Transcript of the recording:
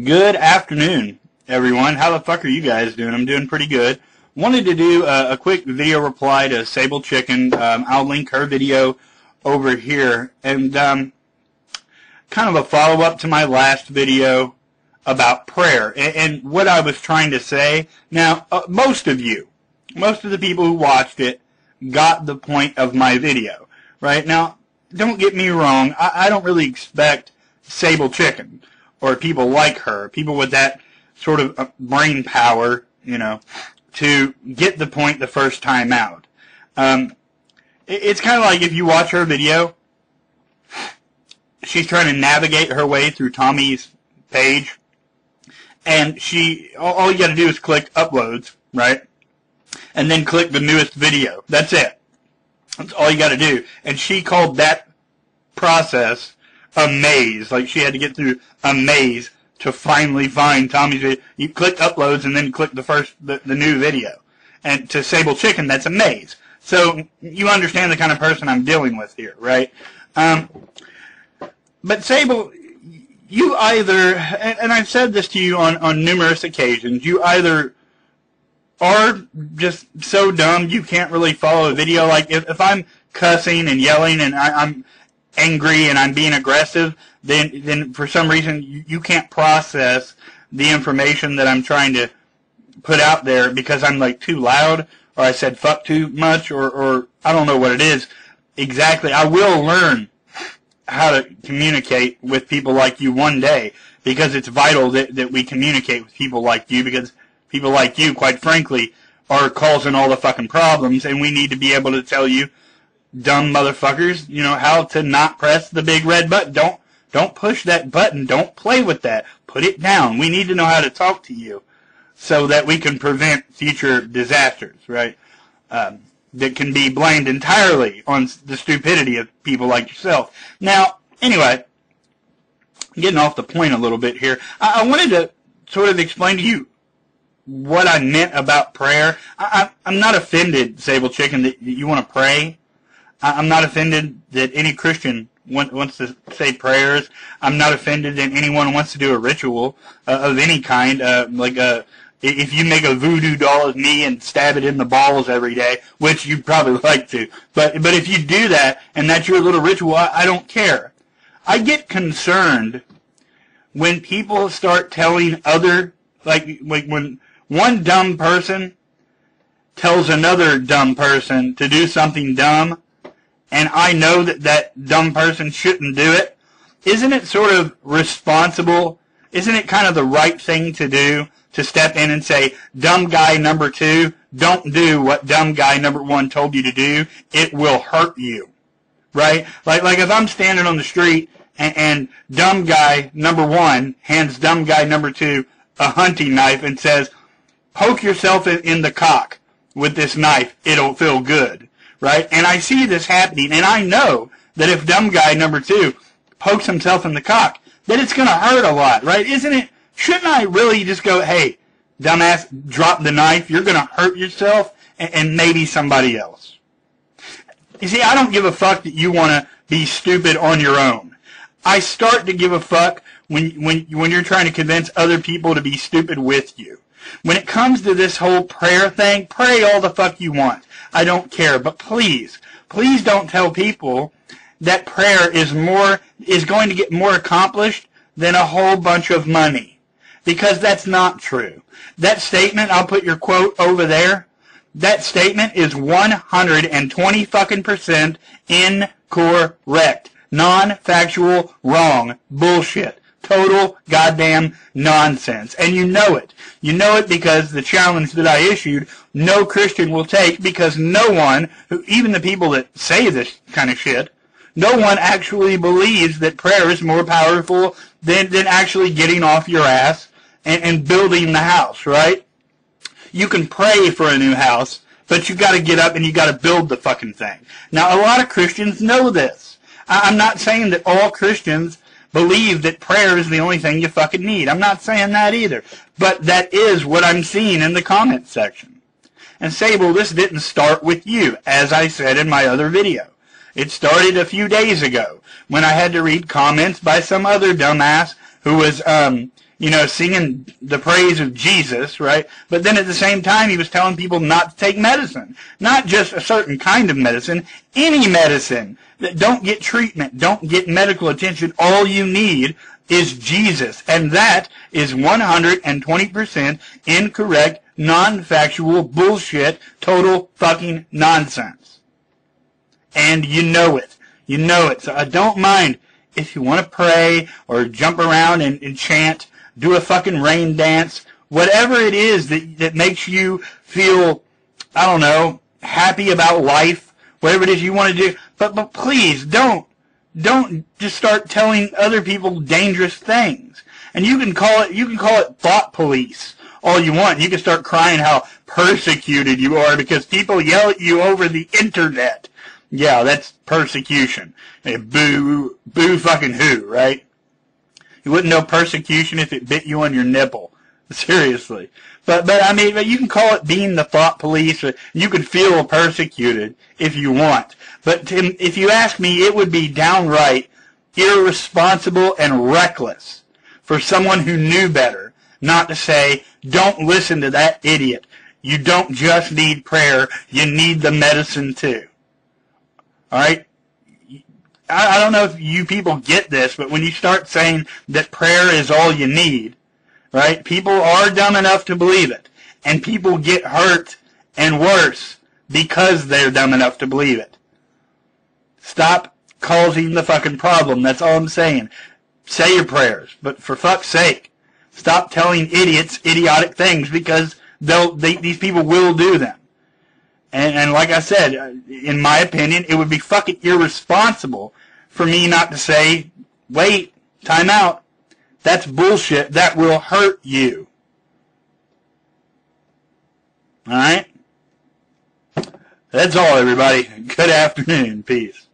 Good afternoon, everyone. How the fuck are you guys doing? I'm doing pretty good. Wanted to do a quick video reply to Sablechicken. I'll link her video over here. And kind of a follow-up to my last video about prayer. And what I was trying to say, now, most of the people who watched it got the point of my video, right? Now, don't get me wrong. I don't really expect Sablechicken or people like her, people with that sort of brain power, you know, to get the point the first time out. It's kind of like if you watch her video, she's trying to navigate her way through Tommy's page, and all you got to do is click uploads, right? And then click the newest video. That's it. That's all you got to do. And she called that process a maze. Like she had to get through a maze to finally find Tommy's video. You click uploads and then click the new video. And to Sablechicken, that's a maze. So you understand the kind of person I'm dealing with here, right? But Sable, you either, and I've said this to you on numerous occasions, you either are just so dumb you can't really follow a video. Like if I'm cussing and yelling and I'm angry and I'm being aggressive, then for some reason you can't process the information that I'm trying to put out there because I'm like too loud, or I said fuck too much, or I don't know what it is exactly. I will learn how to communicate with people like you one day, because it's vital that we communicate with people like you, because people like you, quite frankly, are causing all the fucking problems, and we need to be able to tell you, dumb motherfuckers, you know, how to not press the big red button. Don't push that button. Don't play with that. Put it down. We need to know how to talk to you so that we can prevent future disasters, right? That can be blamed entirely on the stupidity of people like yourself. Now, anyway, getting off the point a little bit here, I wanted to sort of explain to you what I meant about prayer. I'm not offended, Sablechicken, that you want to pray. I'm not offended that any Christian wants to say prayers. I'm not offended that anyone wants to do a ritual of any kind, if you make a voodoo doll of me and stab it in the balls every day, which you'd probably like to. But if you do that and that's your little ritual, I don't care. I get concerned when people start telling other, like when one dumb person tells another dumb person to do something dumb, and I know that dumb person shouldn't do it. Isn't it sort of responsible? Isn't it kind of the right thing to do to step in and say, dumb guy number 2, don't do what dumb guy number 1 told you to do. It will hurt you, right? Like if I'm standing on the street and dumb guy number 1 hands dumb guy number 2 a hunting knife and says, poke yourself in the cock with this knife. It'll feel good. Right? And I see this happening, and I know that if dumb guy number 2 pokes himself in the cock, that it's going to hurt a lot, right? Isn't it? Shouldn't I really just go, hey, dumbass, drop the knife, you're going to hurt yourself and maybe somebody else? You see, I don't give a fuck that you want to be stupid on your own. I start to give a fuck when you're trying to convince other people to be stupid with you. When it comes to this whole prayer thing, pray all the fuck you want. I don't care, but please don't tell people that prayer is going to get more accomplished than a whole bunch of money, because that's not true. That statement, I'll put your quote over there. That statement is 120 fucking % incorrect, non-factual, wrong, bullshit. Total goddamn nonsense. And you know it. You know it because the challenge that I issued, no Christian will take, because no one, even the people that say this kind of shit, no one actually believes that prayer is more powerful than actually getting off your ass and building the house, right? You can pray for a new house, but you got to get up and you got to build the fucking thing. Now, a lot of Christians know this. I'm not saying that all Christians believe that prayer is the only thing you fucking need. I'm not saying that either. But that is what I'm seeing in the comment section. And Sable, this didn't start with you, as I said in my other video. It started a few days ago when I had to read comments by some other dumbass who was singing the praise of Jesus, right? But then at the same time, he was telling people not to take medicine. Not just a certain kind of medicine, any medicine. That don't get treatment, don't get medical attention. All you need is Jesus. And that is 120% incorrect, non-factual bullshit, total fucking nonsense. And you know it. You know it. So I don't mind if you want to pray or jump around and chant, do a fucking rain dance, whatever it is that makes you feel, I don't know, happy about life, whatever it is you want to do. But please don't just start telling other people dangerous things. And you can call it thought police all you want. You can start crying how persecuted you are because people yell at you over the internet. Yeah, that's persecution. Hey, boo fucking who, right? You wouldn't know persecution if it bit you on your nipple. Seriously. But you can call it being the thought police, or you can feel persecuted if you want. But if you ask me, it would be downright irresponsible and reckless for someone who knew better not to say, don't listen to that idiot. You don't just need prayer, you need the medicine too. Alright? I don't know if you people get this, but when you start saying that prayer is all you need, right? People are dumb enough to believe it. And people get hurt and worse because they're dumb enough to believe it. Stop causing the fucking problem. That's all I'm saying. Say your prayers. But for fuck's sake, stop telling idiots idiotic things because these people will do them. And like I said, in my opinion, it would be fucking irresponsible for me not to say, wait, time out. That's bullshit. That will hurt you. Alright? That's all, everybody. Good afternoon. Peace.